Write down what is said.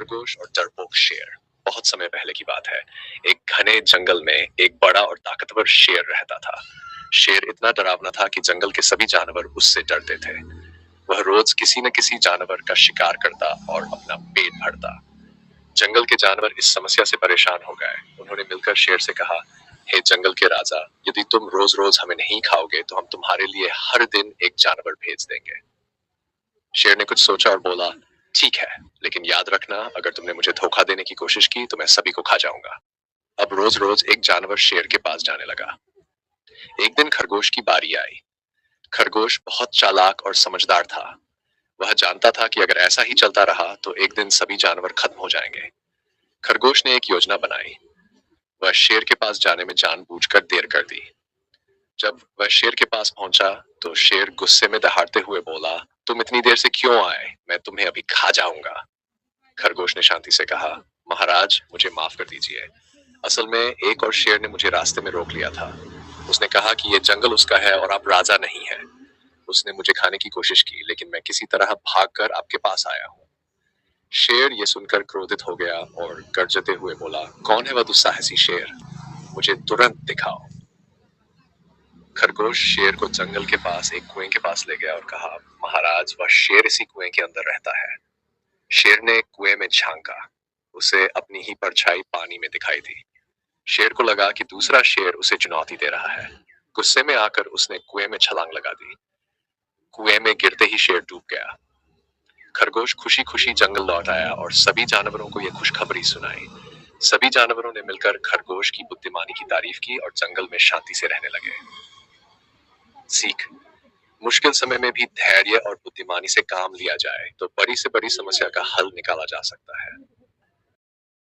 खरगोश और डरपोक शेर। बहुत समय पहले की बात है। एक घने जंगल में एक बड़ा और ताकतवर शेर रहता था। शेर इतना डरावना था कि जंगल के सभी जानवर उससे डरते थे। वह रोज किसी न किसी जानवर का शिकार करता और अपना पेट भरता। जंगल के जानवर इस समस्या से परेशान हो गए। उन्होंने मिलकर शेर से कहा, हे जंगल के राजा, यदि तुम रोज रोज हमें नहीं खाओगे तो हम तुम्हारे लिए हर दिन एक जानवर भेज देंगे। शेर ने कुछ सोचा और बोला, ठीक है, लेकिन याद रखना, अगर तुमने मुझे धोखा देने की कोशिश की तो मैं सभी को खा जाऊंगा। अब रोज रोज एक जानवर शेर के पास जाने लगा। एक दिन खरगोश की बारी आई। खरगोश बहुत चालाक और समझदार था। वह जानता था कि अगर ऐसा ही चलता रहा तो एक दिन सभी जानवर खत्म हो जाएंगे। खरगोश ने एक योजना बनाई। वह शेर के पास जाने में जानबूझकर देर कर दी। जब वह शेर के पास पहुंचा तो शेर गुस्से में दहाड़ते हुए बोला, तुम इतनी देर से क्यों आए? मैं तुम्हें अभी खा जाऊंगा। खरगोश ने शांति से कहा, महाराज, मुझे माफ कर दीजिए। असल में एक और शेर ने मुझे रास्ते में रोक लिया था। उसने कहा कि ये जंगल उसका है और आप राजा नहीं हैं। उसने मुझे खाने की कोशिश की, लेकिन मैं किसी तरह भागकर आपके पास आया हूँ। शेर ये सुनकर क्रोधित हो गया और गर्जते हुए बोला, कौन है वह दुस्साहसी शेर? मुझे तुरंत दिखाओ। खरगोश शेर को जंगल के पास एक कुएं के पास ले गया और कहा, महाराज, वह शेर इसी कुएं के अंदर रहता है। शेर ने कुएं में झांका। उसे अपनी ही परछाई पानी में दिखाई दी। शेर को लगा कि दूसरा शेर उसे चुनौती दे रहा है। गुस्से में आकर उसने कुएं में छलांग लगा दी। कुएं में गिरते ही शेर डूब गया। खरगोश खुशी खुशी जंगल लौट आया और सभी जानवरों को यह खुशखबरी सुनाई। सभी जानवरों ने मिलकर खरगोश की बुद्धिमानी की तारीफ की और जंगल में शांति से रहने लगे। सीख, मुश्किल समय में भी धैर्य और बुद्धिमानी से काम लिया जाए तो बड़ी से बड़ी समस्या का हल निकाला जा सकता है।